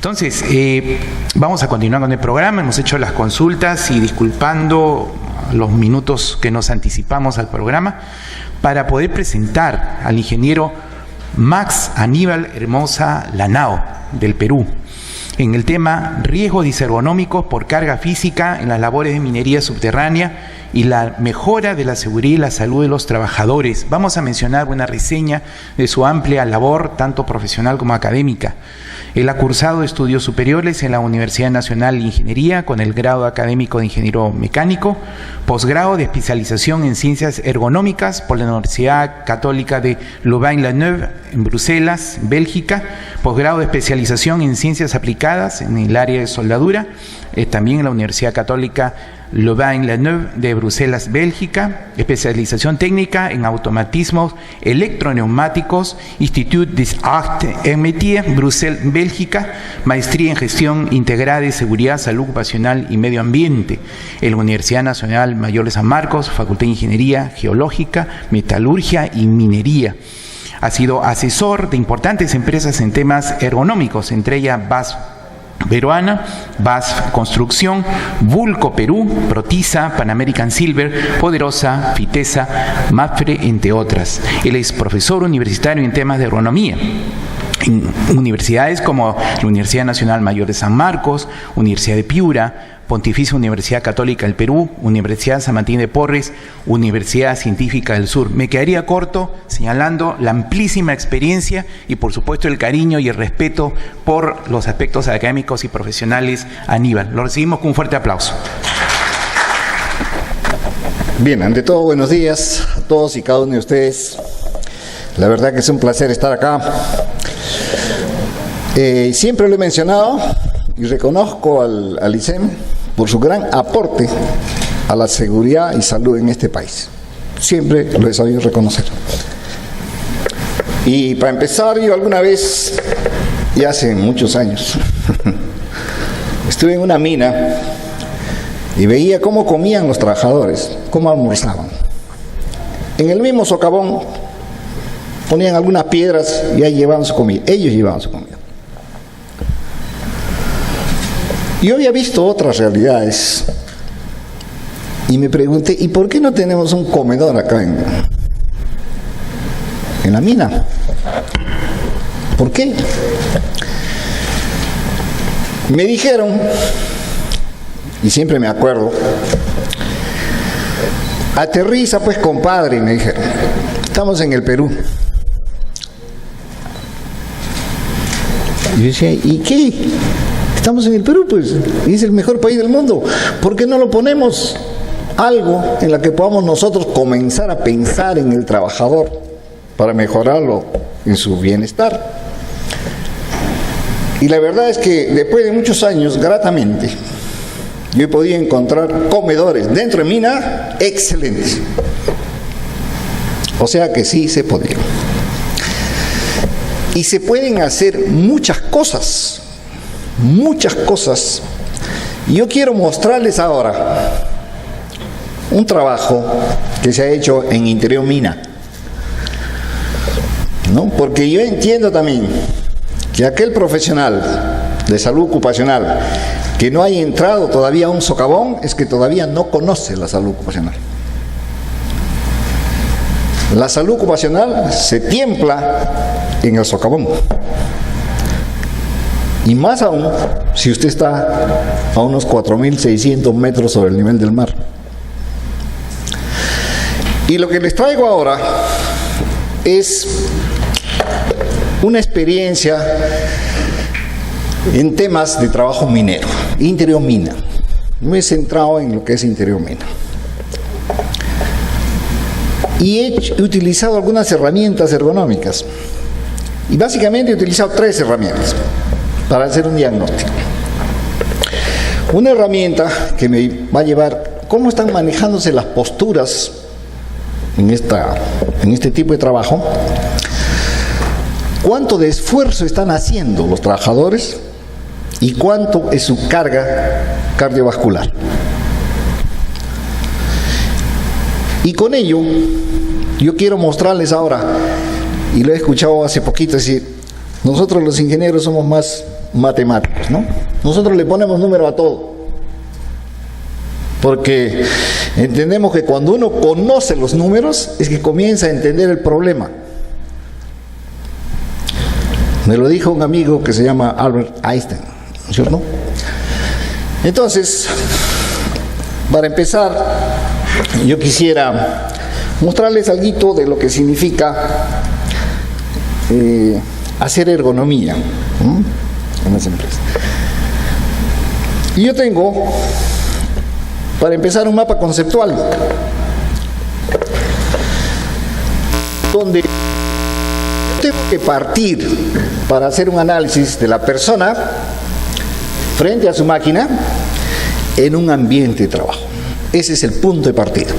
Entonces, vamos a continuar con el programa. Hemos hecho las consultas y disculpando los minutos que nos anticipamos al programa para poder presentar al ingeniero Max Aníbal Hermosa Lanao, del Perú, en el tema riesgos disergonómicos por carga física en las labores de minería subterránea y la mejora de la seguridad y la salud de los trabajadores. Vamos a mencionar una reseña de su amplia labor, tanto profesional como académica. Él ha cursado estudios superiores en la Universidad Nacional de Ingeniería con el grado académico de ingeniero mecánico, posgrado de especialización en ciencias ergonómicas por la Universidad Católica de Louvain-la-Neuve en Bruselas, Bélgica, posgrado de especialización en ciencias aplicadas en el área de soldadura, también en la Universidad Católica Louvain-la-Neuve de Bruselas, Bélgica, especialización técnica en automatismos electroneumáticos, Institut des Arts et Métiers, Bruselas, Bélgica, maestría en gestión integrada de seguridad, salud ocupacional y medio ambiente, en la Universidad Nacional Mayor de San Marcos, Facultad de Ingeniería Geológica, Metalurgia y Minería. Ha sido asesor de importantes empresas en temas ergonómicos, entre ellas BASF Peruana, BASF Construcción, Vulco Perú, Protisa, Pan American Silver, Poderosa, Fitesa, Mapfre, entre otras. Él es profesor universitario en temas de ergonomía en universidades como la Universidad Nacional Mayor de San Marcos, Universidad de Piura, Pontificia Universidad Católica del Perú, Universidad San Martín de Porres, Universidad Científica del Sur. Me quedaría corto señalando la amplísima experiencia y por supuesto el cariño y el respeto por los aspectos académicos y profesionales a Aníbal. Lo recibimos con un fuerte aplauso. Bien, ante todo, buenos días a todos y cada uno de ustedes. La verdad que es un placer estar acá. Siempre lo he mencionado y reconozco al ICEM por su gran aporte a la seguridad y salud en este país. Siempre lo he sabido reconocer. Y para empezar, yo alguna vez, y hace muchos años, estuve en una mina y veía cómo comían los trabajadores, cómo almorzaban. En el mismo socavón ponían algunas piedras y ahí llevaban su comida. Ellos llevaban su comida. Yo había visto otras realidades y me pregunté, ¿y por qué no tenemos un comedor acá en la mina? ¿Por qué? Me dijeron, y siempre me acuerdo, aterriza pues compadre, me dijeron, estamos en el Perú. Y yo decía, ¿y qué? Estamos en el Perú, pues, y es el mejor país del mundo. ¿Por qué no lo ponemos algo en la que podamos nosotros comenzar a pensar en el trabajador para mejorarlo en su bienestar? Y la verdad es que después de muchos años, gratamente, yo he podido encontrar comedores dentro de mina excelentes. O sea que sí se podía. Y se pueden hacer muchas cosas. Muchas cosas. Y yo quiero mostrarles ahora un trabajo que se ha hecho en Interior Mina, ¿no? Porque yo entiendo también que aquel profesional de salud ocupacional que no haya entrado todavía a un socavón es que todavía no conoce la salud ocupacional. La salud ocupacional se tiempla en el socavón. Y más aún, si usted está a unos 4.600 metros sobre el nivel del mar. Y lo que les traigo ahora es una experiencia en temas de trabajo minero, Interior Mina. Me he centrado en lo que es Interior Mina. Y he utilizado algunas herramientas ergonómicas. Y básicamente he utilizado 3 herramientas para hacer un diagnóstico. Una herramienta que me va a llevar cómo están manejándose las posturas en este tipo de trabajo, cuánto de esfuerzo están haciendo los trabajadores y cuánto es su carga cardiovascular. Y con ello, yo quiero mostrarles ahora, y lo he escuchado hace poquito, es decir, nosotros los ingenieros somos más matemáticos, ¿no? Nosotros le ponemos número a todo, porque entendemos que cuando uno conoce los números es que comienza a entender el problema. Me lo dijo un amigo que se llama Albert Einstein, ¿no es cierto? Entonces, para empezar, yo quisiera mostrarles algo de lo que significa hacer ergonomía en las empresas. Y yo tengo, para empezar, un mapa conceptual donde tengo que partir para hacer un análisis de la persona frente a su máquina en un ambiente de trabajo. Ese es el punto de partida.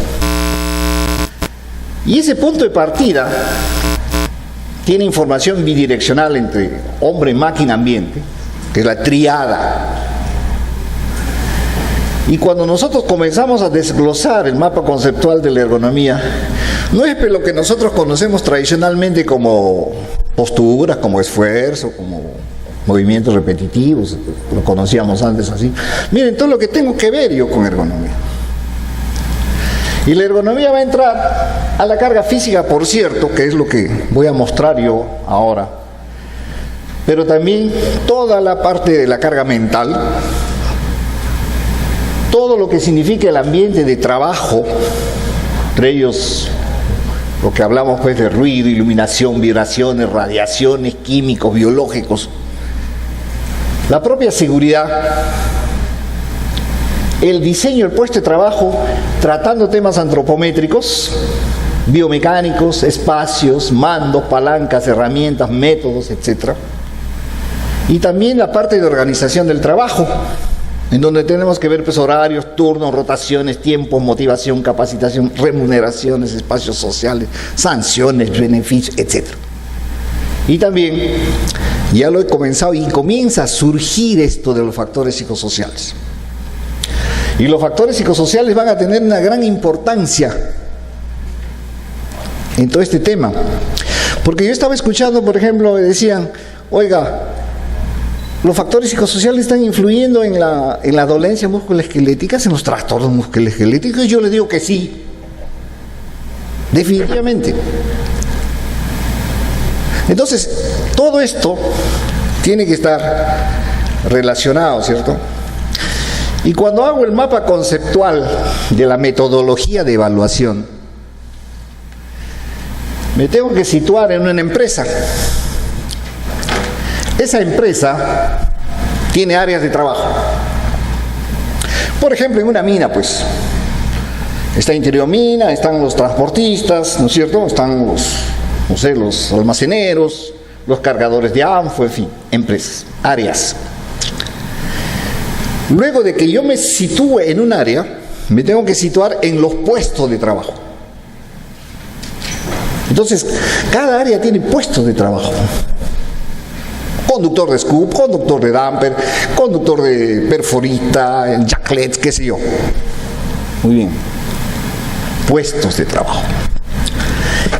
Y ese punto de partida tiene información bidireccional entre hombre, máquina, ambiente, que es la triada. Y cuando nosotros comenzamos a desglosar el mapa conceptual de la ergonomía, no es lo que nosotros conocemos tradicionalmente como posturas, como esfuerzo, como movimientos repetitivos, lo conocíamos antes así. Miren, todo lo que tengo que ver yo con ergonomía. Y la ergonomía va a entrar a la carga física, por cierto, que es lo que voy a mostrar yo ahora, pero también toda la parte de la carga mental, todo lo que significa el ambiente de trabajo, entre ellos lo que hablamos pues de ruido, iluminación, vibraciones, radiaciones, químicos, biológicos, la propia seguridad, el diseño del puesto de trabajo, tratando temas antropométricos, biomecánicos, espacios, mandos, palancas, herramientas, métodos, etc. Y también la parte de organización del trabajo, en donde tenemos que ver pues, horarios, turnos, rotaciones, tiempos, motivación, capacitación, remuneraciones, espacios sociales, sanciones, beneficios, etc. Y también, ya lo he comenzado y comienza a surgir esto de los factores psicosociales. Y los factores psicosociales van a tener una gran importancia en todo este tema. Porque yo estaba escuchando, por ejemplo, decían, oiga, los factores psicosociales están influyendo en la dolencia musculoesqueléticas, en los trastornos musculoesqueléticos. Y yo les digo que sí, definitivamente. Entonces, todo esto tiene que estar relacionado, ¿cierto? Y cuando hago el mapa conceptual de la metodología de evaluación, me tengo que situar en una empresa. Esa empresa tiene áreas de trabajo. Por ejemplo, en una mina, pues, está interior mina, están los transportistas, ¿no es cierto? Están los almaceneros, los cargadores de ANFO, en fin, empresas, áreas. Luego de que yo me sitúe en un área, me tengo que situar en los puestos de trabajo. Entonces, cada área tiene puestos de trabajo. Conductor de scoop, conductor de damper, conductor de perforista, jacklet, qué sé yo. Muy bien. Puestos de trabajo.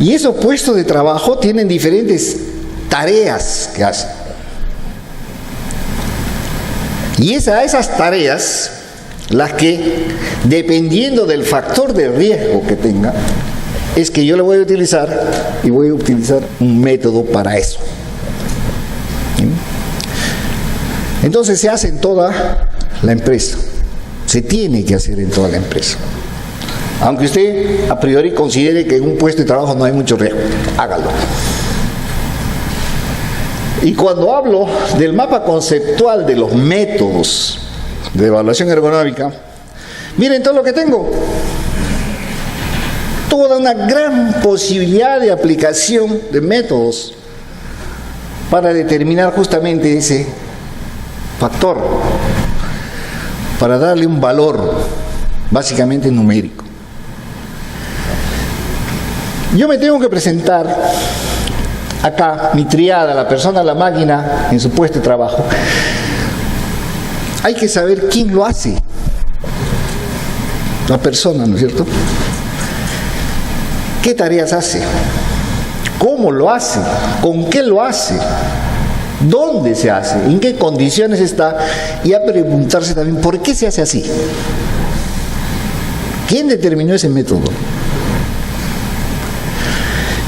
Y esos puestos de trabajo tienen diferentes tareas que hacen. Y esas tareas, las que, dependiendo del factor de riesgo que tenga, es que yo le voy a utilizar y voy a utilizar un método para eso. Entonces se hace en toda la empresa. Se tiene que hacer en toda la empresa. Aunque usted a priori considere que en un puesto de trabajo no hay mucho riesgo, hágalo. Y cuando hablo del mapa conceptual de los métodos de evaluación ergonómica, miren todo lo que tengo. Toda una gran posibilidad de aplicación de métodos para determinar justamente ese factor, para darle un valor básicamente numérico. Yo me tengo que presentar acá, mi triada, la persona, la máquina, en su puesto de trabajo. Hay que saber quién lo hace. La persona, ¿no es cierto? ¿Qué tareas hace? ¿Cómo lo hace? ¿Con qué lo hace? dónde se hace, en qué condiciones está, y a preguntarse también por qué se hace así. ¿Quién determinó ese método?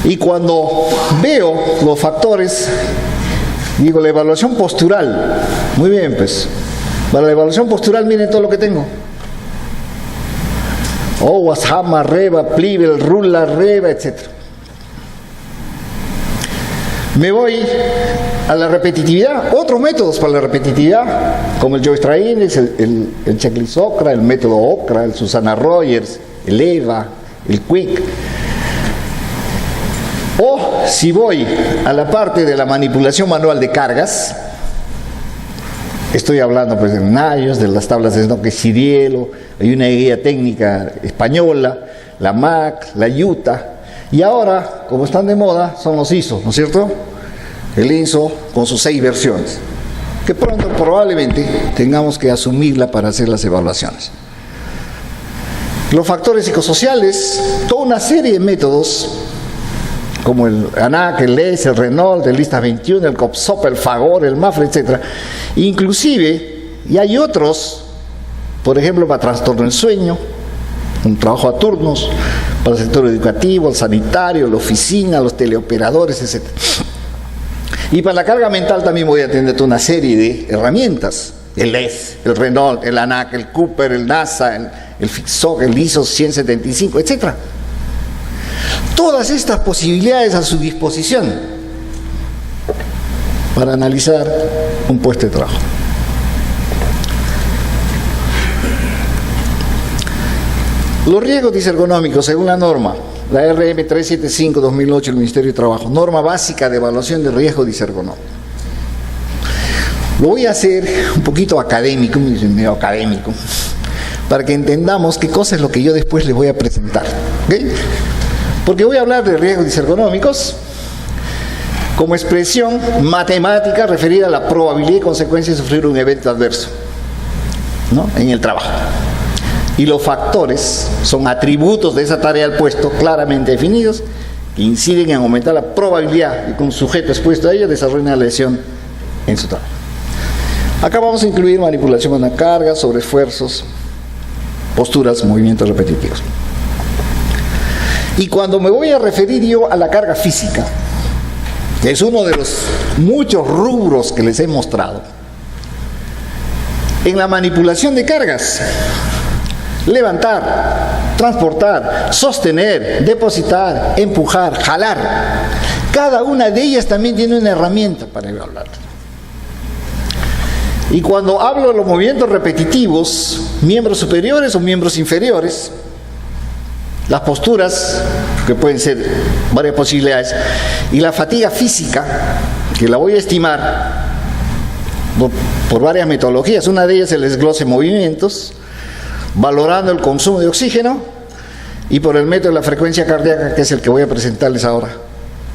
Y cuando veo los factores, digo, la evaluación postural, muy bien, pues, para la evaluación postural miren todo lo que tengo. OWASP, HAMA, REVA, Plivel, RULA, REVA, etc. Me voy a la repetitividad, otros métodos para la repetitividad, como el Joyce Index, el Checklist OCRA, el método OCRA, el Susana Rogers, el EVA, el QUIC. O si voy a la parte de la manipulación manual de cargas, estoy hablando pues de NAIOS, de las tablas de Snoke Cirielo, hay una guía técnica española, la MAC, la UTA, y ahora, como están de moda, son los ISO, ¿no es cierto? El ISO con sus 6 versiones, que pronto probablemente tengamos que asumirla para hacer las evaluaciones. Los factores psicosociales, toda una serie de métodos, como el ANAC, el LES, el Renault, el Lista 21, el COPSOP, el FAGOR, el MAFRE, etc. Inclusive, y hay otros, por ejemplo, para trastorno del sueño, un trabajo a turnos, para el sector educativo, el sanitario, la oficina, los teleoperadores, etc. Y para la carga mental también voy a tener toda una serie de herramientas, el LES, el Renault, el ANAC, el Cooper, el NASA, el FIXOC, el ISO 175, etc. Todas estas posibilidades a su disposición para analizar un puesto de trabajo. Los riesgos disergonómicos, según la norma, la RM 375-2008 del Ministerio de Trabajo, norma básica de evaluación de riesgo disergonómico. Lo voy a hacer un poquito académico, medio académico, para que entendamos qué cosa es lo que yo después les voy a presentar. ¿Okay? Porque voy a hablar de riesgos disergonómicos como expresión matemática referida a la probabilidad y consecuencia de sufrir un evento adverso, ¿no?, en el trabajo. Y los factores son atributos de esa tarea del puesto claramente definidos que inciden en aumentar la probabilidad de que un sujeto expuesto a ella desarrolle una lesión en su trabajo. Acá vamos a incluir manipulación con la carga, sobreesfuerzos, posturas, movimientos repetitivos. Y cuando me voy a referir yo a la carga física, que es uno de los muchos rubros que les he mostrado, en la manipulación de cargas, levantar, transportar, sostener, depositar, empujar, jalar, cada una de ellas también tiene una herramienta para evaluar. Y cuando hablo de los movimientos repetitivos, miembros superiores o miembros inferiores, las posturas, que pueden ser varias posibilidades, y la fatiga física, que la voy a estimar por varias metodologías. Una de ellas es el desglose de movimientos, valorando el consumo de oxígeno, y por el método de la frecuencia cardíaca, que es el que voy a presentarles ahora,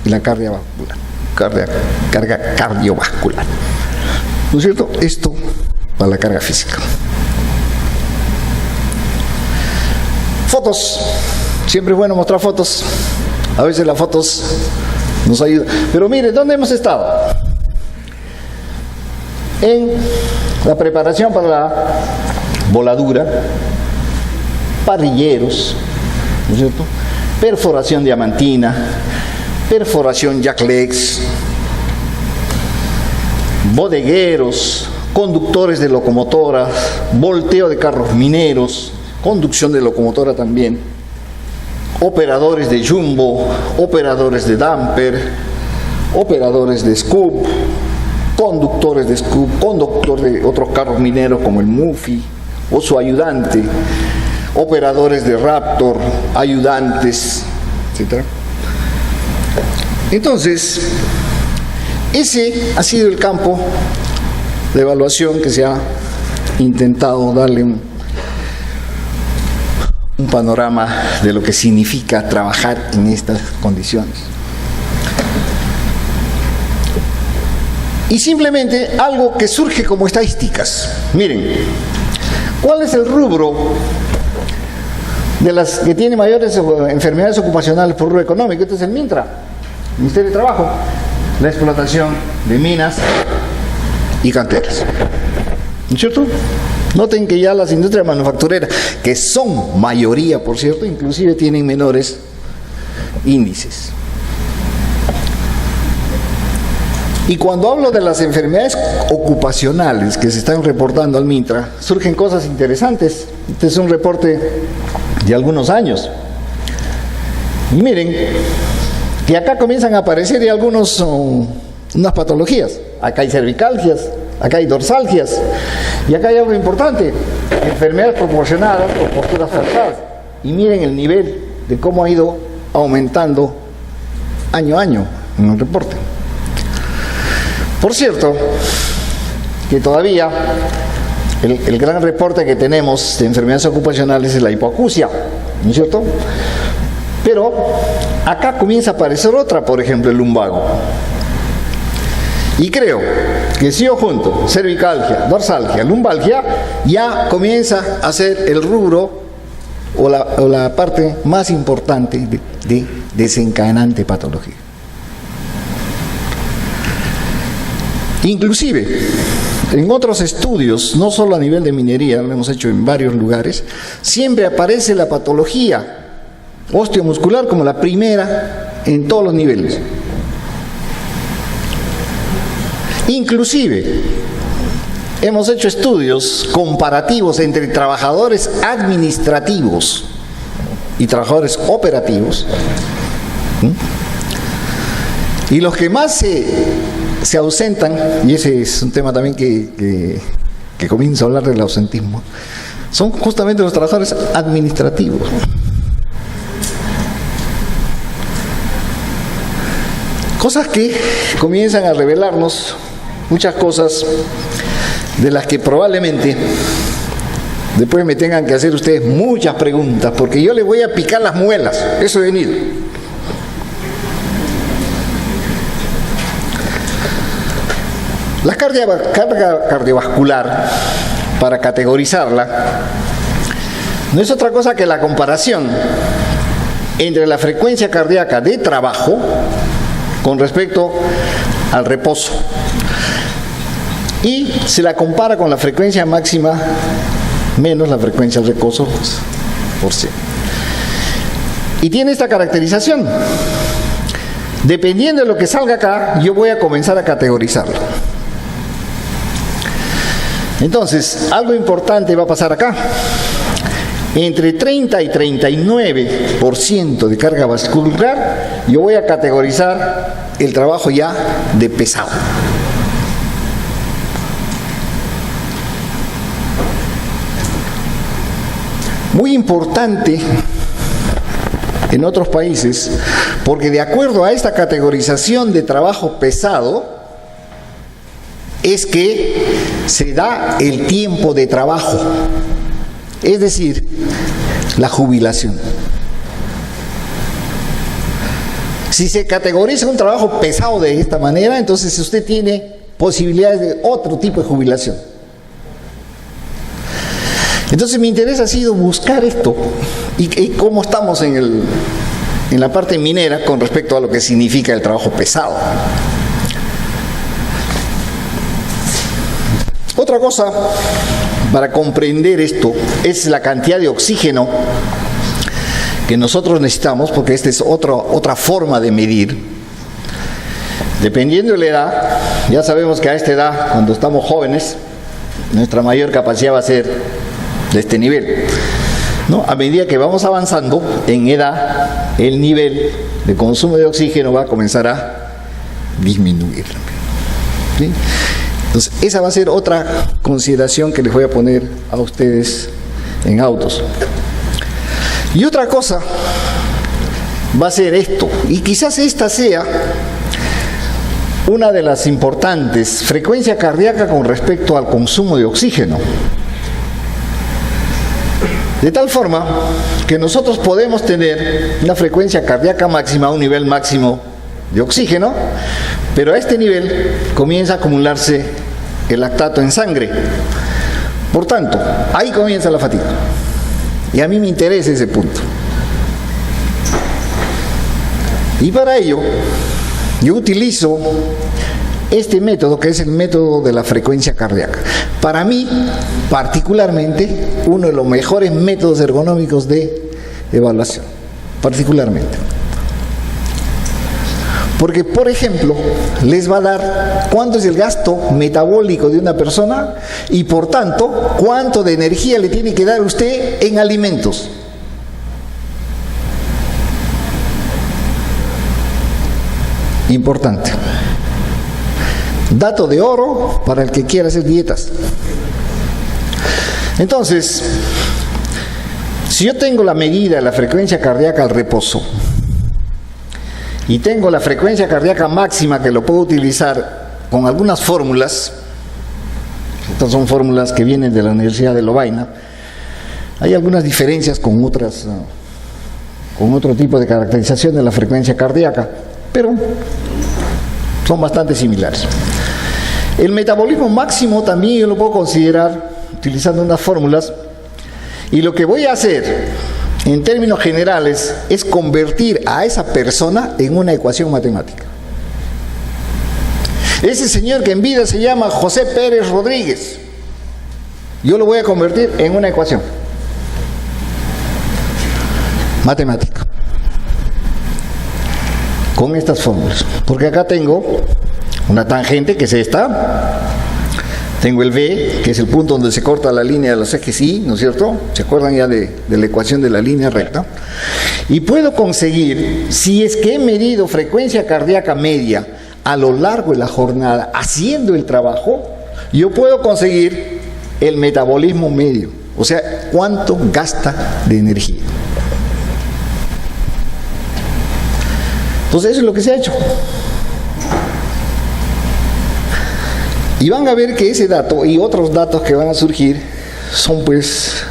y la carga cardiovascular. ¿No es cierto? Esto para la carga física. Fotos. Siempre es bueno mostrar fotos. A veces las fotos nos ayudan. Pero mire, ¿dónde hemos estado? En la preparación para la voladura, parrilleros, ¿no es cierto?, perforación diamantina, perforación jacklegs, bodegueros, conductores de locomotoras, volteo de carros mineros, conducción de locomotora también, operadores de jumbo, operadores de damper, operadores de scoop, conductores de scoop, conductor de otros carros mineros como el Mufi o su ayudante, operadores de Raptor, ayudantes, etc. Entonces, ese ha sido el campo de evaluación que se ha intentado darle un panorama de lo que significa trabajar en estas condiciones. Y simplemente algo que surge como estadísticas. Miren, ¿cuál es el rubro de las que tiene mayores enfermedades ocupacionales por rubro económico? Este es el MINTRA, Ministerio de Trabajo. La explotación de minas, y canteras. ¿No es cierto? Noten que ya las industrias manufactureras, que son mayoría, por cierto, inclusive tienen menores índices. Y cuando hablo de las enfermedades ocupacionales que se están reportando al MINTRA, surgen cosas interesantes. Este es un reporte de algunos años. Y miren, que acá comienzan a aparecer ya unas patologías. Acá hay cervicalgias, acá hay dorsalgias, y acá hay algo importante, enfermedades proporcionadas o posturas forzadas. Y miren el nivel de cómo ha ido aumentando año a año en el reporte. Por cierto, que todavía el gran reporte que tenemos de enfermedades ocupacionales es la hipoacusia, ¿no es cierto? Pero acá comienza a aparecer otra, por ejemplo, el lumbago. Y creo que si yo junto cervicalgia, dorsalgia, lumbalgia, ya comienza a ser el rubro o la parte más importante de desencadenante patología. Inclusive, en otros estudios, no solo a nivel de minería, lo hemos hecho en varios lugares, siempre aparece la patología osteomuscular como la primera en todos los niveles. Inclusive, hemos hecho estudios comparativos entre trabajadores administrativos y trabajadores operativos. Y los que más se ausentan, y ese es un tema también que comienza a hablar del ausentismo, son justamente los trabajadores administrativos. Cosas que comienzan a revelarnos muchas cosas de las que probablemente después me tengan que hacer ustedes muchas preguntas, porque yo les voy a picar las muelas, eso he venido. La carga cardiovascular, para categorizarla, no es otra cosa que la comparación entre la frecuencia cardíaca de trabajo con respecto al reposo. Y se la compara con la frecuencia máxima menos la frecuencia del reposo por C. Y tiene esta caracterización. Dependiendo de lo que salga acá, yo voy a comenzar a categorizarlo. Entonces, algo importante va a pasar acá. Entre 30 y 39% de carga vascular, yo voy a categorizar el trabajo ya de pesado. Muy importante en otros países, porque de acuerdo a esta categorización de trabajo pesado, es que se da el tiempo de trabajo, es decir, la jubilación. Si se categoriza un trabajo pesado de esta manera, entonces usted tiene posibilidades de otro tipo de jubilación. Entonces mi interés ha sido buscar esto y cómo estamos en la parte minera con respecto a lo que significa el trabajo pesado. Otra cosa para comprender esto es la cantidad de oxígeno que nosotros necesitamos, porque esta es otra forma de medir. Dependiendo de la edad, ya sabemos que a esta edad, cuando estamos jóvenes, nuestra mayor capacidad va a ser de este nivel, ¿no? A medida que vamos avanzando en edad, el nivel de consumo de oxígeno va a comenzar a disminuir. ¿Sí? Entonces, esa va a ser otra consideración que les voy a poner a ustedes en autos. Y otra cosa va a ser esto, y quizás esta sea una de las importantes, frecuencia cardíaca con respecto al consumo de oxígeno. De tal forma que nosotros podemos tener una frecuencia cardíaca máxima, un nivel máximo de oxígeno, pero a este nivel comienza a acumularse el lactato en sangre. Por tanto, ahí comienza la fatiga. Y a mí me interesa ese punto. Y para ello, yo utilizo este método, que es el método de la frecuencia cardíaca. Para mí, particularmente, uno de los mejores métodos ergonómicos de evaluación. Particularmente. Porque, por ejemplo, les va a dar cuánto es el gasto metabólico de una persona y, por tanto, cuánto de energía le tiene que dar usted en alimentos. Importante. Dato de oro para el que quiera hacer dietas. Entonces, si yo tengo la medida de la frecuencia cardíaca al reposo y tengo la frecuencia cardíaca máxima, que lo puedo utilizar con algunas fórmulas, estas son fórmulas que vienen de la Universidad de Lovaina, hay algunas diferencias con otras, con otro tipo de caracterización de la frecuencia cardíaca, pero son bastante similares. El metabolismo máximo también yo lo puedo considerar utilizando unas fórmulas, y lo que voy a hacer en términos generales es convertir a esa persona en una ecuación matemática. Ese señor que en vida se llama José Pérez Rodríguez, yo lo voy a convertir en una ecuación matemática con estas fórmulas, porque acá tengo una tangente, que es esta, tengo el B, que es el punto donde se corta la línea de los ejes Y, ¿no es cierto? ¿Se acuerdan ya de la ecuación de la línea recta? Y puedo conseguir, si es que he medido frecuencia cardíaca media a lo largo de la jornada haciendo el trabajo, yo puedo conseguir el metabolismo medio, o sea, cuánto gasta de energía. Entonces eso es lo que se ha hecho. Y van a ver que ese dato y otros datos que van a surgir son pues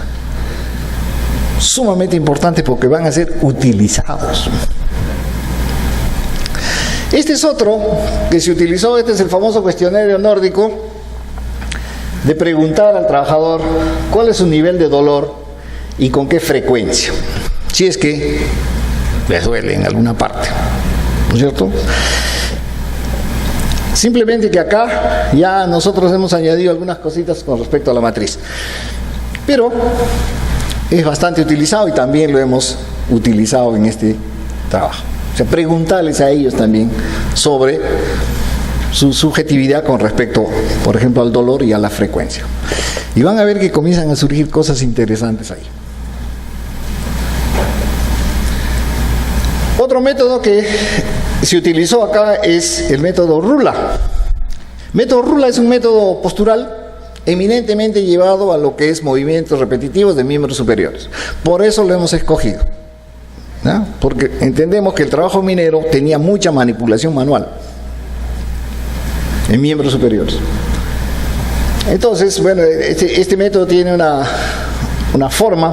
sumamente importantes, porque van a ser utilizados. Este es otro que se utilizó, este es el famoso cuestionario nórdico, de preguntar al trabajador cuál es su nivel de dolor y con qué frecuencia, si es que les duele en alguna parte, ¿no es cierto? Simplemente que acá ya nosotros hemos añadido algunas cositas con respecto a la matriz, pero es bastante utilizado y también lo hemos utilizado en este trabajo. O sea, preguntarles a ellos también sobre su subjetividad con respecto, por ejemplo, al dolor y a la frecuencia. Y van a ver que comienzan a surgir cosas interesantes ahí. Otro método que se utilizó acá es el método Rula. Método Rula es un método postural eminentemente llevado a lo que es movimientos repetitivos de miembros superiores. Por eso lo hemos escogido, ¿no? Porque entendemos que el trabajo minero tenía mucha manipulación manual en miembros superiores. Entonces, bueno, este método tiene una forma,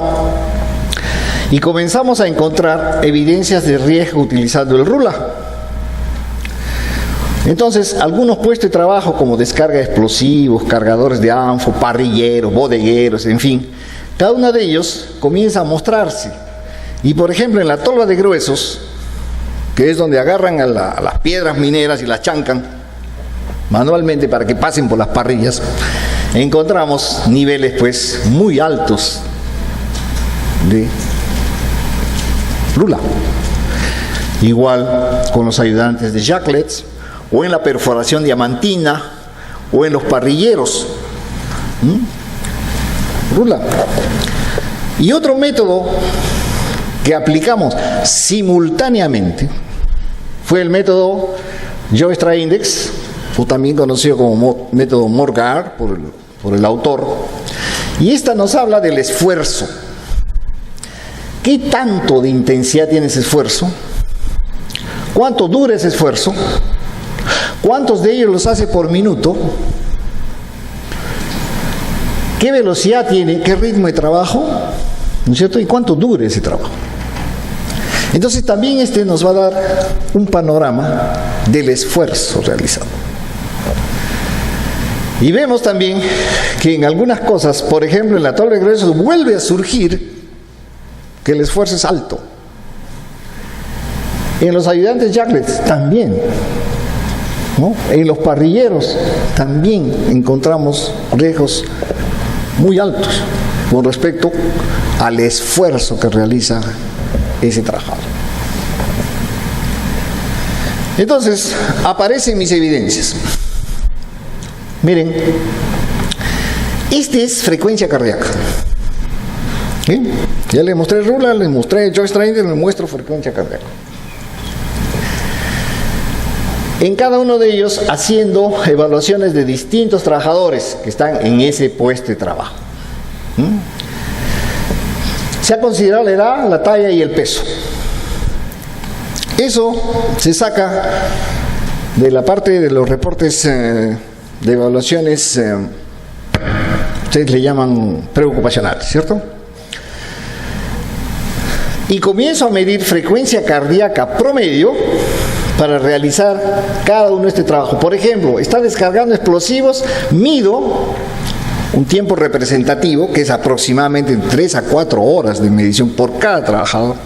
y comenzamos a encontrar evidencias de riesgo utilizando el Rula. Entonces, algunos puestos de trabajo como descarga de explosivos, cargadores de anfo, parrilleros, bodegueros, en fin, cada uno de ellos comienza a mostrarse. Y por ejemplo, en la tolva de gruesos, que es donde agarran a las piedras mineras y las chancan manualmente para que pasen por las parrillas, encontramos niveles pues muy altos de Rula. Igual con los ayudantes de jacklets, o en la perforación diamantina, o en los parrilleros. Rula. Y otro método que aplicamos simultáneamente fue el método Joestra Index, o también conocido como método Morgar por el autor. Y esta nos habla del esfuerzo. ¿Qué tanto de intensidad tiene ese esfuerzo? ¿Cuánto dura ese esfuerzo? ¿Cuántos de ellos los hace por minuto? ¿Qué velocidad tiene? ¿Qué ritmo de trabajo? ¿No es cierto? ¿Y cuánto dura ese trabajo? Entonces también nos va a dar un panorama del esfuerzo realizado. Y vemos también que en algunas cosas, por ejemplo en la tabla de gruesos, vuelve a surgir que el esfuerzo es alto. En los ayudantes jacklets también. ¿no? En los parrilleros también encontramos riesgos muy altos con respecto al esfuerzo que realiza ese trabajador. Entonces, aparecen mis evidencias. Miren, este es frecuencia cardíaca. ¿Sí? Ya les mostré el Rula, les mostré el Joyce Trainer, les muestro frecuencia cardíaca. En cada uno de ellos haciendo evaluaciones de distintos trabajadores que están en ese puesto de trabajo. Se ha considerado la edad, la talla y el peso. Eso se saca de la parte de los reportes de evaluaciones, ustedes le llaman preocupacionales, ¿cierto? Y comienzo a medir frecuencia cardíaca promedio para realizar cada uno de este trabajo. Por ejemplo, está descargando explosivos, mido un tiempo representativo que es aproximadamente 3 a 4 horas de medición por cada trabajador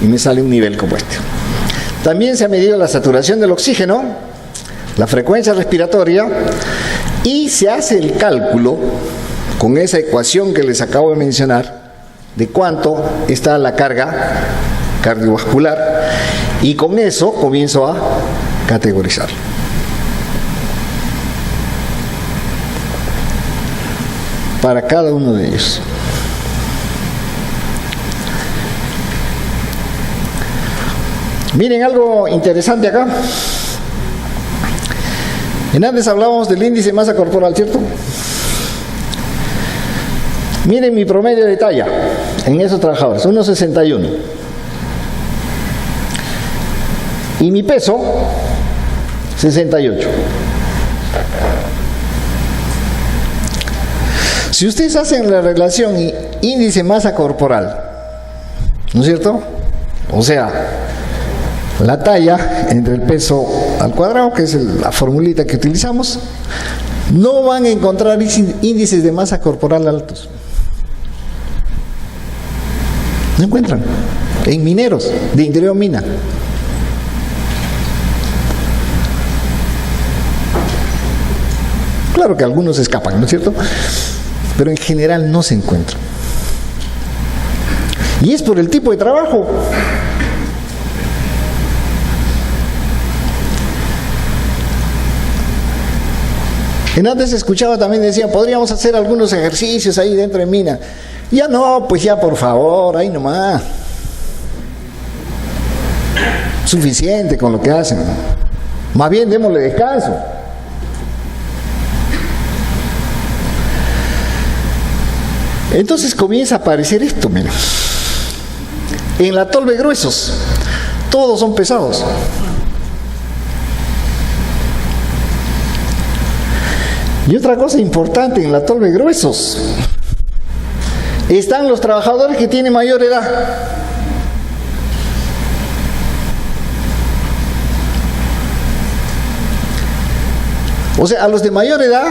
y me sale un nivel como este. También se ha medido la saturación del oxígeno, la frecuencia respiratoria y se hace el cálculo con esa ecuación que les acabo de mencionar de cuánto está la carga cardiovascular y con eso comienzo a categorizar. Para cada uno de ellos. Miren algo interesante acá. En antes hablábamos del índice de masa corporal, ¿cierto? Miren mi promedio de talla en esos trabajadores, 1,61. Y mi peso, 68. Si ustedes hacen la relación índice masa corporal, ¿no es cierto? O sea, la talla entre el peso al cuadrado, que es la formulita que utilizamos, no van a encontrar índices de masa corporal altos. No encuentran. En mineros de interior mina. Claro que algunos escapan, ¿no es cierto? Pero en general no se encuentran. Y es por el tipo de trabajo. En antes escuchaba también, decían, podríamos hacer algunos ejercicios ahí dentro de mina. Ya no, pues ya por favor, ahí nomás. Suficiente con lo que hacen. Más bien démosle descanso. Entonces comienza a aparecer esto, mira. En la tolve gruesos, todos son pesados. Y otra cosa importante en la tolve gruesos, están los trabajadores que tienen mayor edad. O sea, a los de mayor edad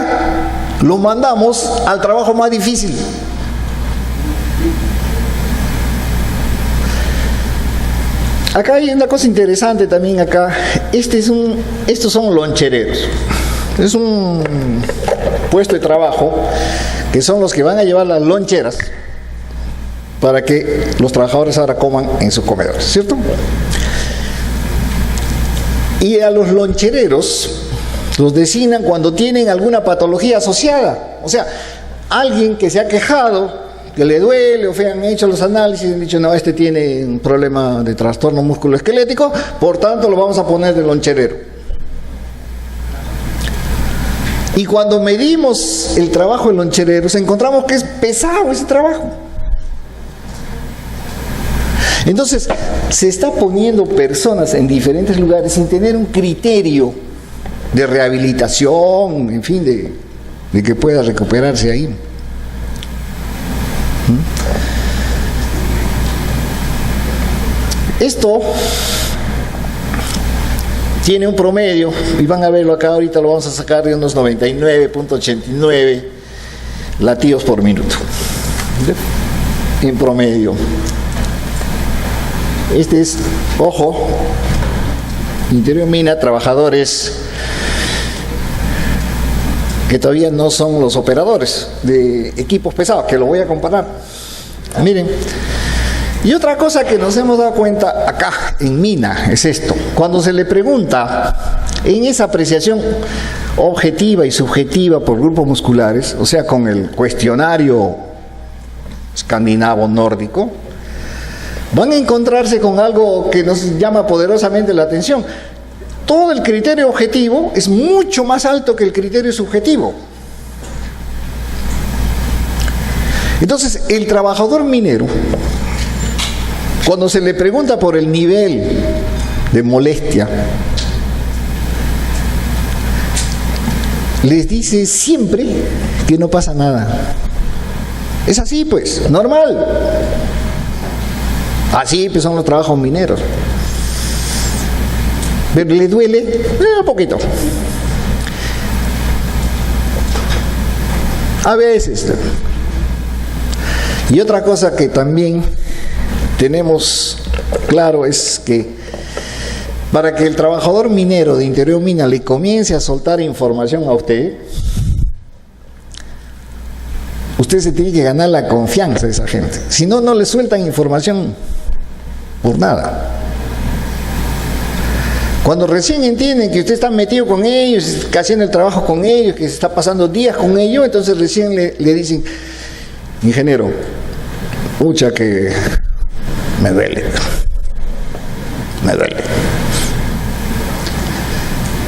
los mandamos al trabajo más difícil. Acá hay una cosa interesante también acá. Estos son lonchereros. Es un puesto de trabajo que son los que van a llevar las loncheras para que los trabajadores ahora coman en sus comedores, ¿cierto? Y a los lonchereros los designan cuando tienen alguna patología asociada. O sea, alguien que se ha quejado, que le duele, o han hecho los análisis y han dicho, no, este tiene un problema de trastorno musculoesquelético, por tanto lo vamos a poner de loncherero. Y cuando medimos el trabajo de lonchereros, encontramos que es pesado ese trabajo. Entonces, se está poniendo personas en diferentes lugares sin tener un criterio de rehabilitación, en fin, de que pueda recuperarse ahí. Esto tiene un promedio, y van a verlo acá, ahorita lo vamos a sacar de unos 99.89 latidos por minuto. En promedio. Este es, ojo, interior mina, trabajadores que todavía no son los operadores de equipos pesados, que lo voy a comparar. Miren, y otra cosa que nos hemos dado cuenta acá en Mina es esto: cuando se le pregunta en esa apreciación objetiva y subjetiva por grupos musculares, o sea, con el cuestionario escandinavo nórdico, van a encontrarse con algo que nos llama poderosamente la atención. Todo el criterio objetivo es mucho más alto que el criterio subjetivo. Entonces, el trabajador minero, cuando se le pregunta por el nivel de molestia, les dice siempre que no pasa nada. Es así, pues, normal. Así pues son los trabajos mineros. Pero le duele un poquito. A veces. Y otra cosa que también tenemos claro es que para que el trabajador minero de Interior Mina le comience a soltar información a usted, usted se tiene que ganar la confianza de esa gente. Si no, no le sueltan información por nada. Cuando recién entienden que usted está metido con ellos, que haciendo el trabajo con ellos, que se está pasando días con ellos, entonces recién le dicen: ingeniero, pucha que me duele.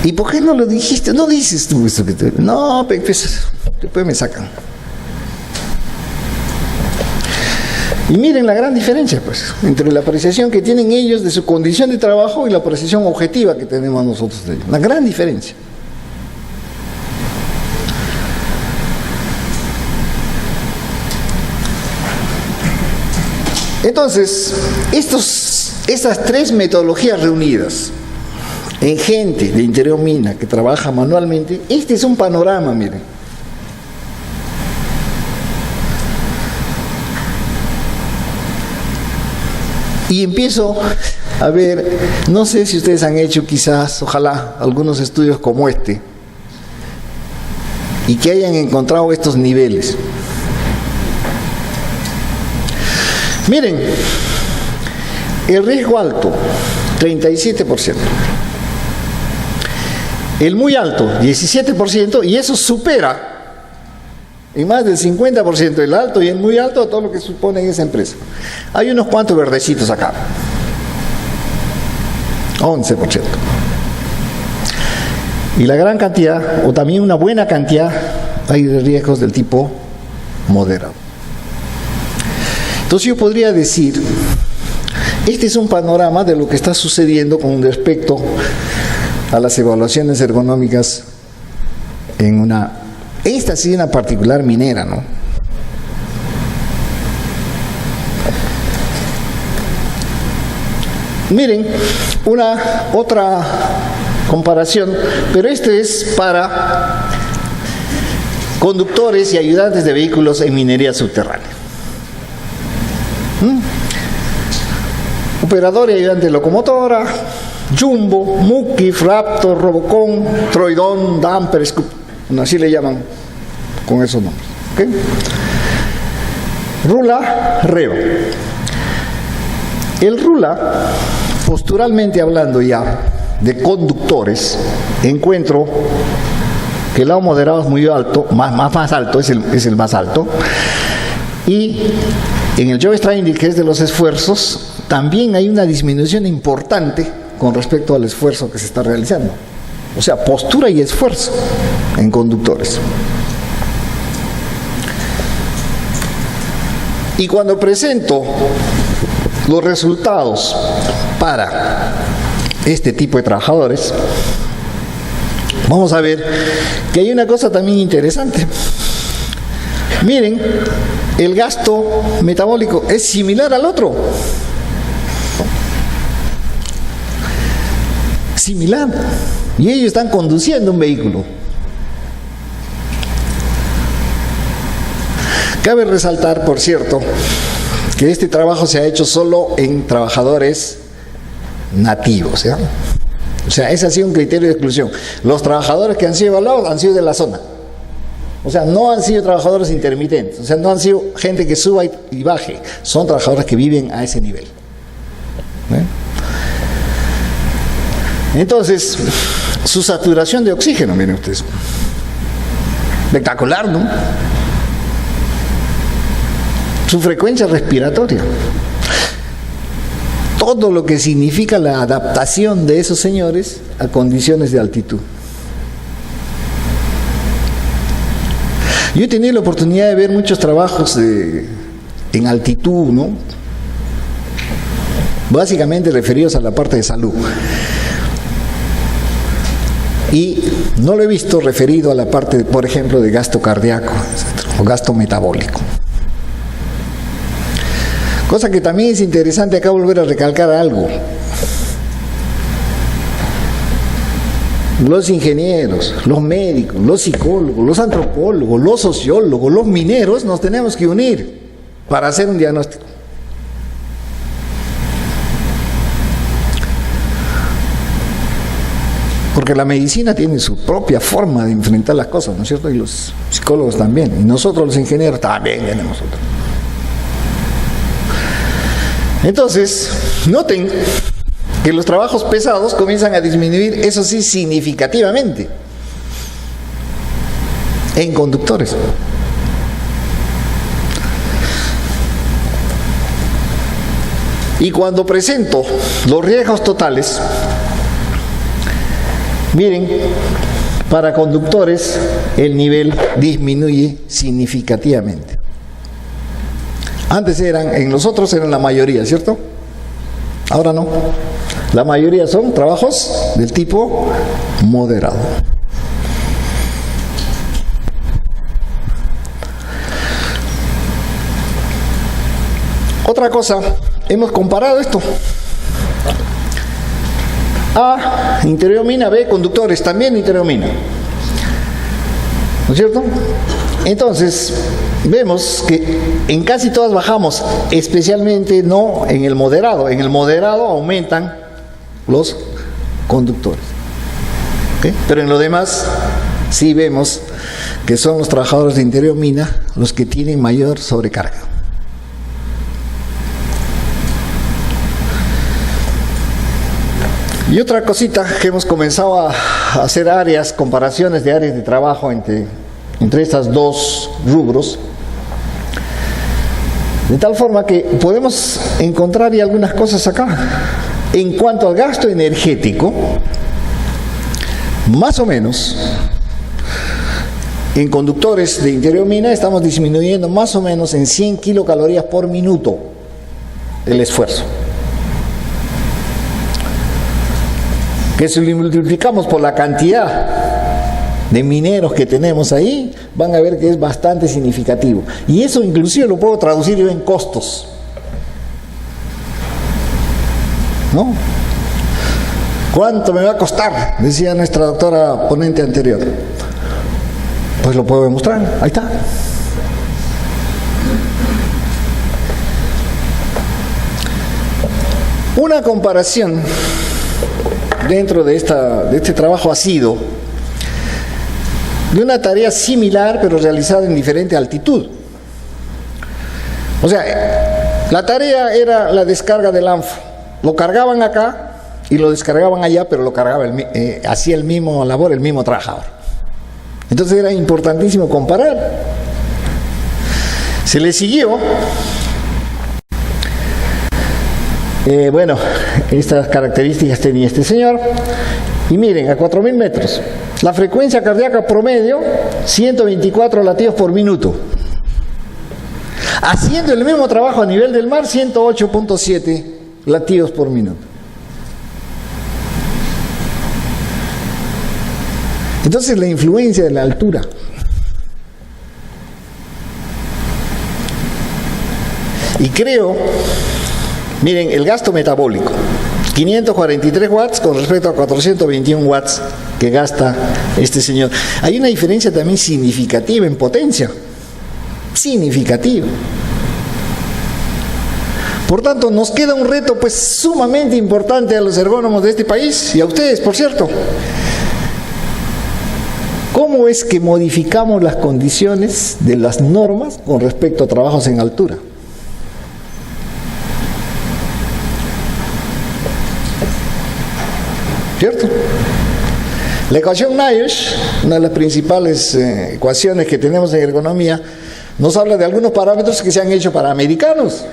¿Y por qué no lo dijiste? No dices tú esto que te... No, pues, después me sacan. Y miren la gran diferencia, pues, entre la apreciación que tienen ellos de su condición de trabajo y la apreciación objetiva que tenemos nosotros de ellos. Una gran diferencia. Entonces, estas tres metodologías reunidas en gente de Interior Mina que trabaja manualmente, este es un panorama, miren. Y empiezo a ver, no sé si ustedes han hecho quizás, ojalá, algunos estudios como este, y que hayan encontrado estos niveles. Miren, el riesgo alto, 37%. El muy alto, 17%, y eso supera en más del 50% el alto y el muy alto todo lo que supone en esa empresa. Hay unos cuantos verdecitos acá. 11%. Y la gran cantidad, o también una buena cantidad, hay de riesgos del tipo moderado. Entonces yo podría decir, este es un panorama de lo que está sucediendo con respecto a las evaluaciones ergonómicas en esta sí una particular minera, ¿no? Miren, una otra comparación, pero este es para conductores y ayudantes de vehículos en minería subterránea. Operador y ayudante de locomotora, Jumbo, Mukif, Raptor, Robocon, Troidon, Damper, Scoop, así le llaman con esos nombres. ¿Okay? Rula, Reo. El Rula, posturalmente hablando ya de conductores, encuentro que el lado moderado es muy alto, más alto, es el más alto, y en el Job Strain, que es de los esfuerzos, también hay una disminución importante con respecto al esfuerzo que se está realizando. O sea, postura y esfuerzo en conductores. Y cuando presento los resultados para este tipo de trabajadores, vamos a ver que hay una cosa también interesante. Miren, el gasto metabólico es similar al otro. Similar. Y ellos están conduciendo un vehículo. Cabe resaltar, por cierto, que este trabajo se ha hecho solo en trabajadores nativos, ¿ya? O sea, ese ha sido un criterio de exclusión. Los trabajadores que han sido evaluados han sido de la zona. O sea, no han sido trabajadores intermitentes, o sea, no han sido gente que suba y baje, son trabajadores que viven a ese nivel. Entonces, su saturación de oxígeno, miren ustedes, espectacular, ¿no? Su frecuencia respiratoria, todo lo que significa la adaptación de esos señores a condiciones de altitud. Yo he tenido la oportunidad de ver muchos trabajos en altitud, ¿no? Básicamente referidos a la parte de salud. Y no lo he visto referido a la parte, por ejemplo, de gasto cardíaco, etc., o gasto metabólico. Cosa que también es interesante acá volver a recalcar algo. Los ingenieros, los médicos, los psicólogos, los antropólogos, los sociólogos, los mineros, nos tenemos que unir para hacer un diagnóstico. Porque la medicina tiene su propia forma de enfrentar las cosas, ¿no es cierto? Y los psicólogos también. Y nosotros los ingenieros también tenemos otro. Entonces, noten que los trabajos pesados comienzan a disminuir, eso sí, significativamente, en conductores. Y cuando presento los riesgos totales, miren, para conductores el nivel disminuye significativamente. Antes en los otros eran la mayoría, ¿cierto? Ahora no. La mayoría son trabajos del tipo moderado. Otra cosa, hemos comparado esto. A, interior-mina, B, conductores, también interior-mina. ¿No es cierto? Entonces, vemos que en casi todas bajamos, especialmente no en el moderado. En el moderado aumentan los conductores. ¿Okay? Pero en lo demás, sí vemos que son los trabajadores de interior-mina los que tienen mayor sobrecarga. Y otra cosita que hemos comenzado a hacer comparaciones de áreas de trabajo entre estas dos rubros, de tal forma que podemos encontrar ya algunas cosas acá. En cuanto al gasto energético, más o menos, en conductores de interior-mina estamos disminuyendo más o menos en 100 kilocalorías por minuto el esfuerzo. Que si lo multiplicamos por la cantidad de mineros que tenemos ahí, van a ver que es bastante significativo. Y eso inclusive lo puedo traducir yo en costos, ¿no? ¿Cuánto me va a costar? Decía nuestra doctora ponente anterior. Pues lo puedo demostrar, ahí está. Una comparación dentro de este trabajo ha sido de una tarea similar pero realizada en diferente altitud. O sea, la tarea era la descarga del ANFO. Lo cargaban acá y lo descargaban allá, pero lo cargaba hacía el mismo labor el mismo trabajador. Entonces era importantísimo comparar. Se le siguió. Bueno, estas características tenía este señor. Y miren, a 4.000 metros, la frecuencia cardíaca promedio, 124 latidos por minuto. Haciendo el mismo trabajo a nivel del mar, 108.7 latidos por minuto. Entonces la influencia de la altura. Y creo, miren, el gasto metabólico, 543 watts con respecto a 421 watts que gasta este señor. Hay una diferencia también significativa en potencia. Significativa. Por tanto, nos queda un reto pues sumamente importante a los ergónomos de este país y a ustedes, por cierto. ¿Cómo es que modificamos las condiciones de las normas con respecto a trabajos en altura? ¿Cierto? La ecuación Nash, una de las principales ecuaciones que tenemos en ergonomía, nos habla de algunos parámetros que se han hecho para americanos,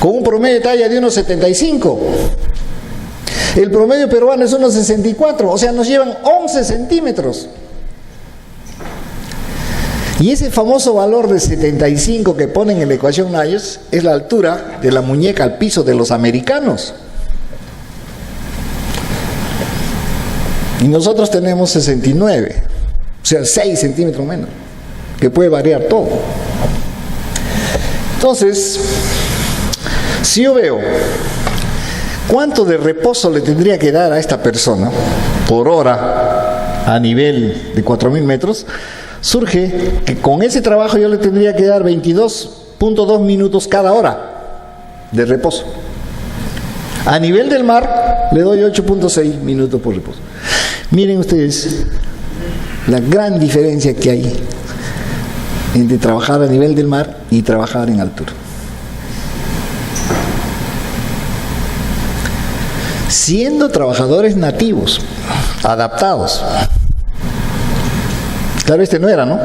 con un promedio de talla de 1,75. El promedio peruano es 1,64, o sea, nos llevan 11 centímetros. Y ese famoso valor de 75 que ponen en la ecuación Nash es la altura de la muñeca al piso de los americanos. Y nosotros tenemos 69, o sea, 6 centímetros menos, que puede variar todo. Entonces, si yo veo cuánto de reposo le tendría que dar a esta persona por hora a nivel de 4.000 metros, surge que con ese trabajo yo le tendría que dar 22.2 minutos cada hora de reposo. A nivel del mar le doy 8.6 minutos por reposo. Miren ustedes la gran diferencia que hay entre trabajar a nivel del mar y trabajar en altura. Siendo trabajadores nativos, adaptados. Claro, este no era, ¿no?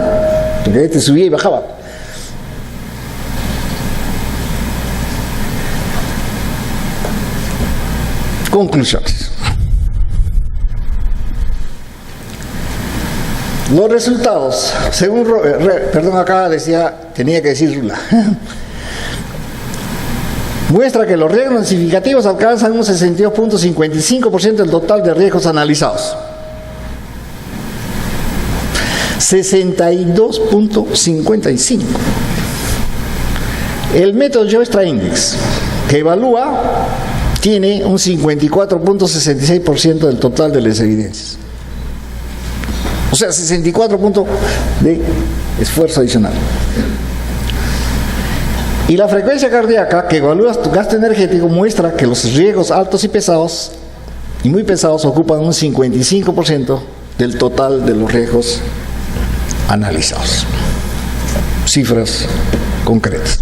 Porque este subía y bajaba. Conclusiones. Los resultados, según perdón, acá decía, tenía que decir Rula, muestra que los riesgos significativos alcanzan un 62.55% del total de riesgos analizados. 62.55. El método Joestra Index, que evalúa, tiene un 54.66% del total de las evidencias. O sea, 64 puntos de esfuerzo adicional. Y la frecuencia cardíaca, que evalúa tu gasto energético, muestra que los riesgos altos y pesados, y muy pesados, ocupan un 55% del total de los riesgos analizados. Cifras concretas.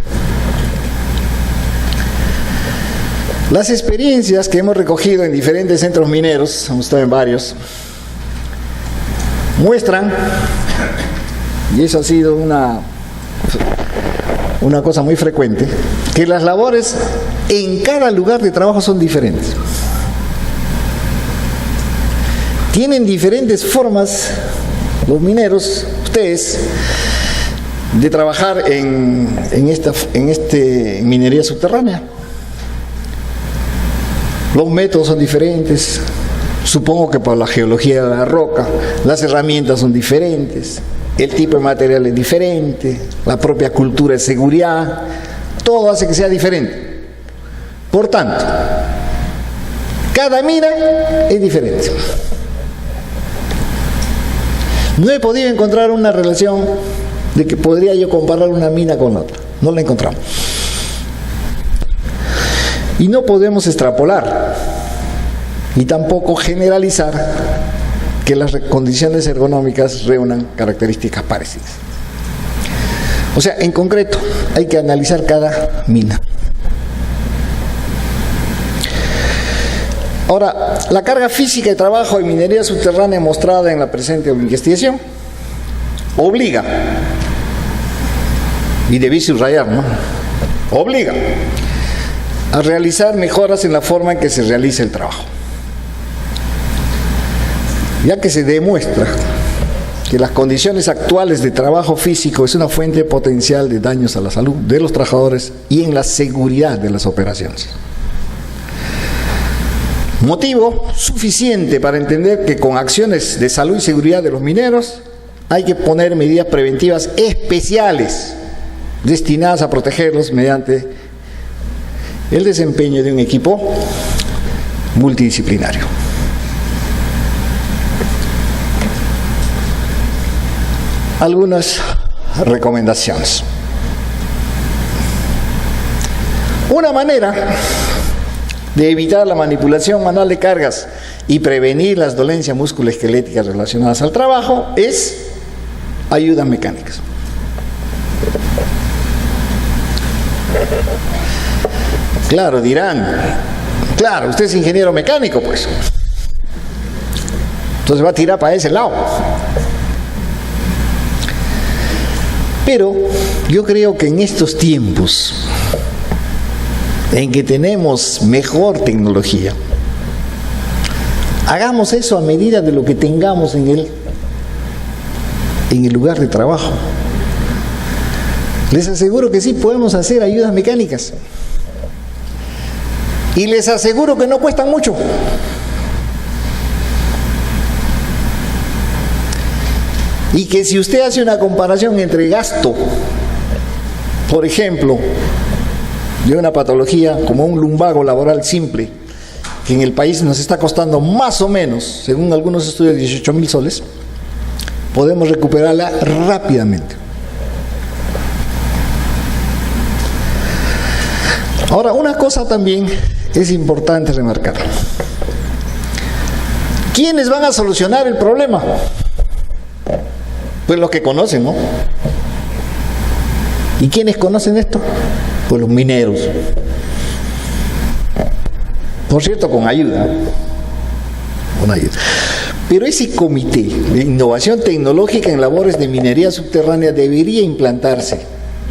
Las experiencias que hemos recogido en diferentes centros mineros, hemos estado en varios, muestran, y eso ha sido una cosa muy frecuente, que las labores en cada lugar de trabajo son diferentes. Tienen diferentes formas los mineros, ustedes, de trabajar en minería subterránea. Los métodos son diferentes. Supongo que por la geología de la roca, las herramientas son diferentes, el tipo de material es diferente, la propia cultura de seguridad, todo hace que sea diferente. Por tanto, cada mina es diferente. No he podido encontrar una relación de que podría yo comparar una mina con otra, no la encontramos. Y no podemos extrapolar y tampoco generalizar que las condiciones ergonómicas reúnan características parecidas. O sea, en concreto, hay que analizar cada mina. Ahora, la carga física de trabajo en minería subterránea mostrada en la presente investigación obliga, y debí subrayar, ¿no? Obliga a realizar mejoras en la forma en que se realiza el trabajo, ya que se demuestra que las condiciones actuales de trabajo físico es una fuente potencial de daños a la salud de los trabajadores y en la seguridad de las operaciones. Motivo suficiente para entender que con acciones de salud y seguridad de los mineros hay que poner medidas preventivas especiales destinadas a protegerlos mediante el desempeño de un equipo multidisciplinario. Algunas recomendaciones. Una manera de evitar la manipulación manual de cargas y prevenir las dolencias musculoesqueléticas relacionadas al trabajo es ayudas mecánicas. Claro, dirán, claro, usted es ingeniero mecánico, pues. Entonces va a tirar para ese lado. Pero yo creo que en estos tiempos en que tenemos mejor tecnología, hagamos eso a medida de lo que tengamos en el lugar de trabajo. Les aseguro que sí podemos hacer ayudas mecánicas. Y les aseguro que no cuestan mucho. Y que si usted hace una comparación entre gasto, por ejemplo, de una patología como un lumbago laboral simple, que en el país nos está costando más o menos, según algunos estudios, 18.000 soles, podemos recuperarla rápidamente. Ahora, una cosa también es importante remarcar. ¿Quiénes van a solucionar el problema? Pues los que conocen, ¿no? ¿Y quiénes conocen esto? Pues los mineros. Por cierto, con ayuda. Con ayuda. Pero ese comité de innovación tecnológica en labores de minería subterránea debería implantarse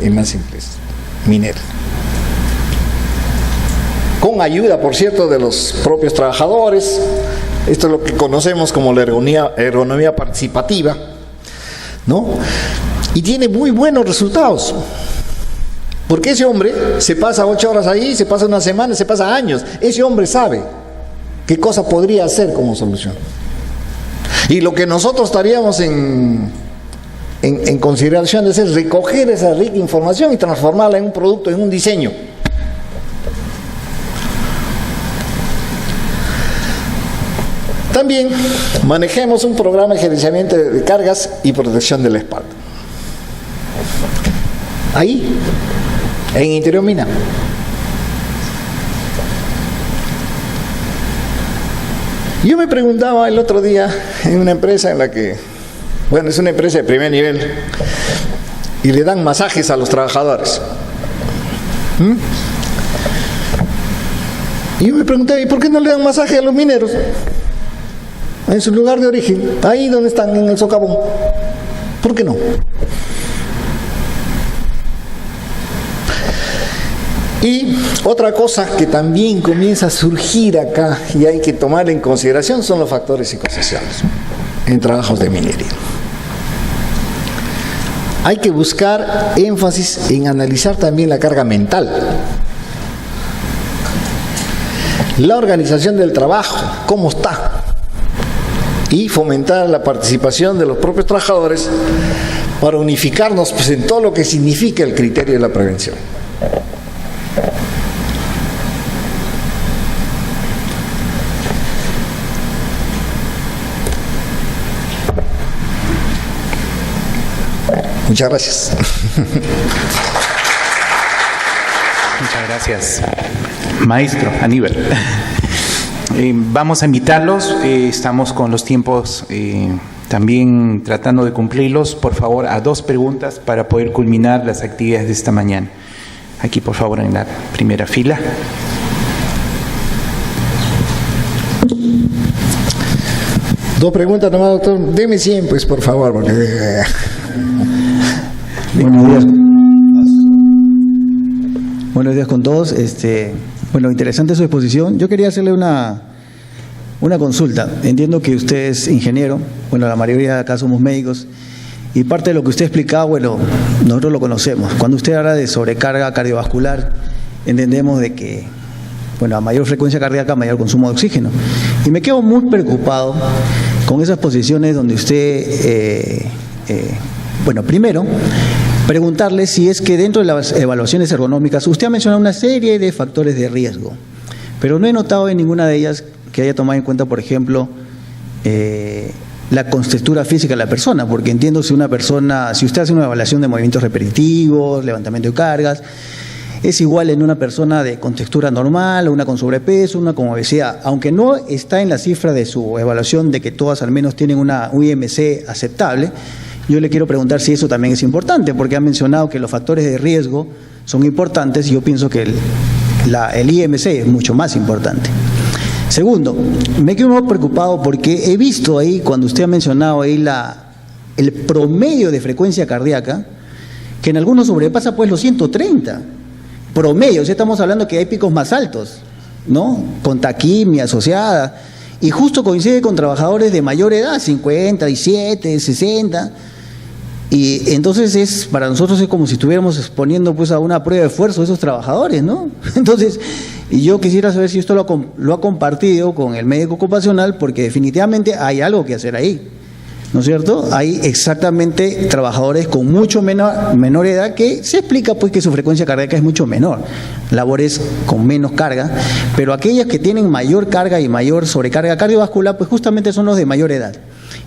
en más empresas mineras. Con ayuda, por cierto, de los propios trabajadores. Esto es lo que conocemos como la ergonomía participativa, ¿no? Y tiene muy buenos resultados. Porque ese hombre se pasa 8 horas ahí, se pasa una semana, se pasa años. Ese hombre sabe qué cosa podría hacer como solución. Y lo que nosotros estaríamos en consideración es recoger esa rica información y transformarla en un producto, en un diseño. También manejemos un programa de gerenciamiento de cargas y protección de la espalda. Ahí, en Interior Mina. Yo me preguntaba el otro día en una empresa en la que, bueno, es una empresa de primer nivel y le dan masajes a los trabajadores. Y yo me preguntaba, ¿y por qué no le dan masaje a los mineros? En su lugar de origen, ahí donde están, en el socavón. ¿Por qué no? Y otra cosa que también comienza a surgir acá y hay que tomar en consideración son los factores psicosociales en trabajos de minería. Hay que buscar énfasis en analizar también la carga mental, la organización del trabajo, cómo está, y fomentar la participación de los propios trabajadores para unificarnos pues, en todo lo que significa el criterio de la prevención. Muchas gracias. Muchas gracias, maestro Aníbal. Vamos a invitarlos, estamos con los tiempos también tratando de cumplirlos. Por favor, a 2 preguntas para poder culminar las actividades de esta mañana. Aquí, por favor, en la primera fila. Dos preguntas nomás, doctor. Deme 100, pues, por favor. Porque... Buenos días. Buenos días con todos. Bueno, interesante su exposición. Yo quería hacerle una consulta. Entiendo que usted es ingeniero, bueno, la mayoría de acá somos médicos, y parte de lo que usted explicaba, bueno, nosotros lo conocemos. Cuando usted habla de sobrecarga cardiovascular, entendemos de que, bueno, a mayor frecuencia cardíaca, mayor consumo de oxígeno. Y me quedo muy preocupado con esas posiciones donde usted, bueno, primero, preguntarle si es que dentro de las evaluaciones ergonómicas usted ha mencionado una serie de factores de riesgo, pero no he notado en ninguna de ellas que haya tomado en cuenta, por ejemplo, la contextura física de la persona, porque entiendo si una persona, si usted hace una evaluación de movimientos repetitivos, levantamiento de cargas, es igual en una persona con textura normal, una con sobrepeso, una con obesidad. Aunque no está en la cifra de su evaluación de que todas al menos tienen un IMC aceptable, yo le quiero preguntar si eso también es importante, porque ha mencionado que los factores de riesgo son importantes y yo pienso que el IMC es mucho más importante. Segundo, me quedo muy preocupado porque he visto ahí, cuando usted ha mencionado ahí el promedio de frecuencia cardíaca, que en algunos sobrepasa pues los 130. Promedio, o sea, estamos hablando que hay picos más altos, ¿no? Con taquimia asociada, y justo coincide con trabajadores de mayor edad, 57, 60, y entonces para nosotros es como si estuviéramos exponiendo pues a una prueba de esfuerzo a esos trabajadores, ¿no? Entonces, y yo quisiera saber si esto lo ha compartido con el médico ocupacional, porque definitivamente hay algo que hacer ahí, ¿no es cierto? Hay exactamente trabajadores con mucho menor edad que se explica pues que su frecuencia cardíaca es mucho menor, labores con menos carga, pero aquellas que tienen mayor carga y mayor sobrecarga cardiovascular pues justamente son los de mayor edad.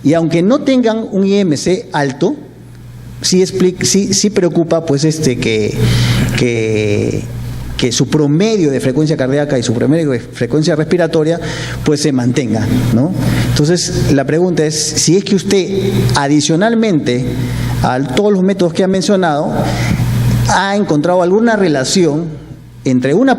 Y aunque no tengan un IMC alto, sí preocupa pues que su promedio de frecuencia cardíaca y su promedio de frecuencia respiratoria pues se mantenga, ¿no? Entonces la pregunta es si es que usted adicionalmente a todos los métodos que ha mencionado ha encontrado alguna relación entre una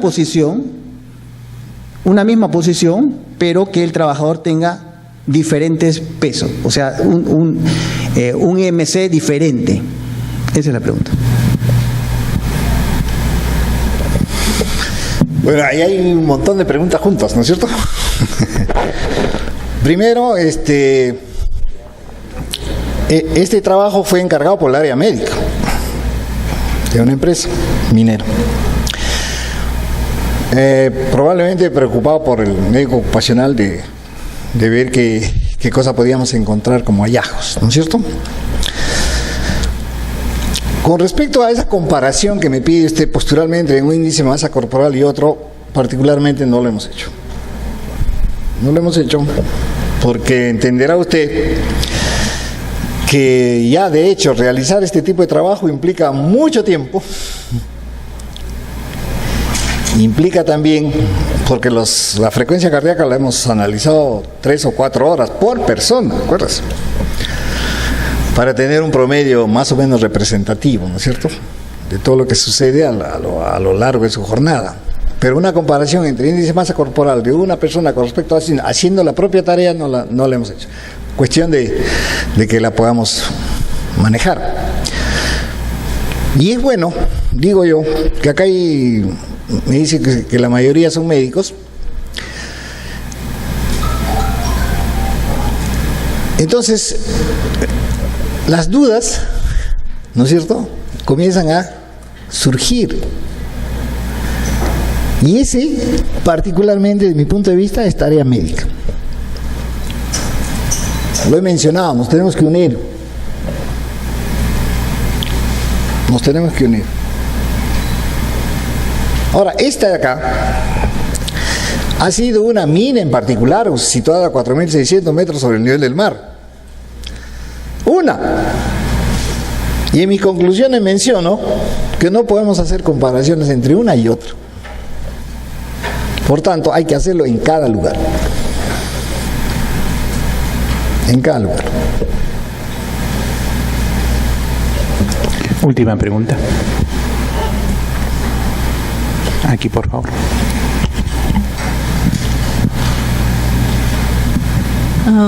misma posición, pero que el trabajador tenga diferentes pesos, o sea, un IMC diferente. Esa es la pregunta. Bueno, ahí hay un montón de preguntas juntas, ¿no es cierto? Primero, este trabajo fue encargado por el área médica de una empresa minera. Probablemente preocupado por el médico ocupacional de ver qué cosa podíamos encontrar como hallazgos, ¿no es cierto? Con respecto a esa comparación que me pide usted posturalmente en un índice de masa corporal y otro, particularmente no lo hemos hecho. No lo hemos hecho porque entenderá usted que ya de hecho realizar este tipo de trabajo implica mucho tiempo. Implica también, porque la frecuencia cardíaca la hemos analizado 3 o 4 horas por persona, ¿recuerdas? Para tener un promedio más o menos representativo, ¿no es cierto?, de todo lo que sucede a lo largo de su jornada. Pero una comparación entre índice de masa corporal de una persona con respecto a haciendo la propia tarea no la hemos hecho. Cuestión de que la podamos manejar. Y es bueno, digo yo, que acá me dice que la mayoría son médicos. Entonces, las dudas, ¿no es cierto?, comienzan a surgir. Y ese, particularmente desde mi punto de vista, es tarea médica. Lo he mencionado, nos tenemos que unir. Nos tenemos que unir. Ahora, esta de acá ha sido una mina en particular, situada a 4.600 metros sobre el nivel del mar. Y en mis conclusiones menciono que no podemos hacer comparaciones entre una y otra. Por tanto, hay que hacerlo en cada lugar. En cada lugar. Última pregunta. Aquí, por favor.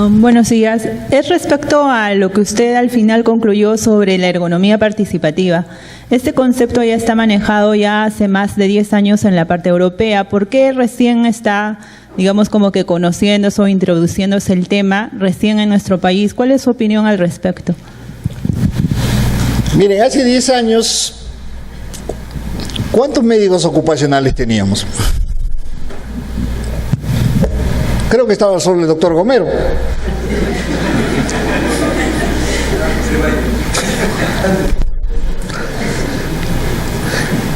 Buenos días. Es respecto a lo que usted al final concluyó sobre la ergonomía participativa. Este concepto ya está manejado ya hace más de 10 años en la parte europea. ¿Por qué recién está, digamos, como que conociéndose o introduciéndose el tema recién en nuestro país? ¿Cuál es su opinión al respecto? Miren, hace 10 años, ¿cuántos médicos ocupacionales teníamos? Creo que estaba solo el doctor Gomero.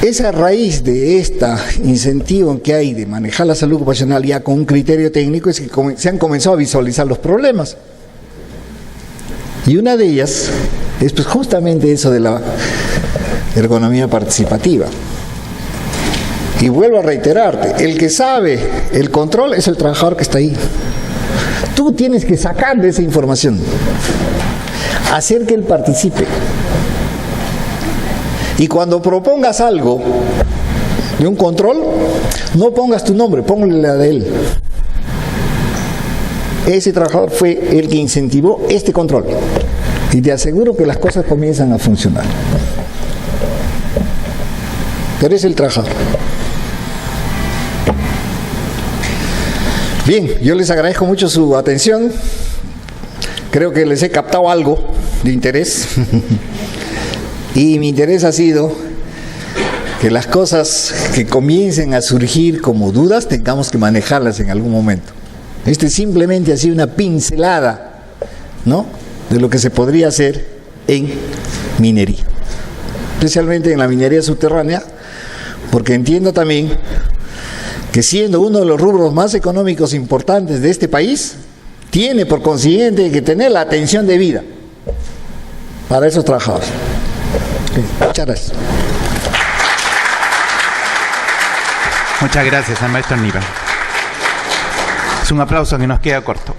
Esa raíz de este incentivo que hay de manejar la salud ocupacional ya con un criterio técnico es que se han comenzado a visualizar los problemas. Y una de ellas es pues justamente eso de la ergonomía participativa. Y vuelvo a reiterarte, el que sabe el control es el trabajador que está ahí. Tú tienes que sacarle esa información, hacer que él participe. Y cuando propongas algo de un control, no pongas tu nombre, ponle la de él. Ese trabajador fue el que incentivó este control. Y te aseguro que las cosas comienzan a funcionar. Pero es el trabajador. Bien, yo les agradezco mucho su atención. Creo que les he captado algo de interés. Y mi interés ha sido que las cosas que comiencen a surgir como dudas tengamos que manejarlas en algún momento. Este simplemente ha sido una pincelada, ¿no?, de lo que se podría hacer en minería, especialmente en la minería subterránea, porque entiendo también que siendo uno de los rubros más económicos importantes de este país, tiene por consiguiente que tener la atención debida para esos trabajadores. Muchas gracias. Muchas gracias al maestro Aníbal. Es un aplauso que nos queda corto.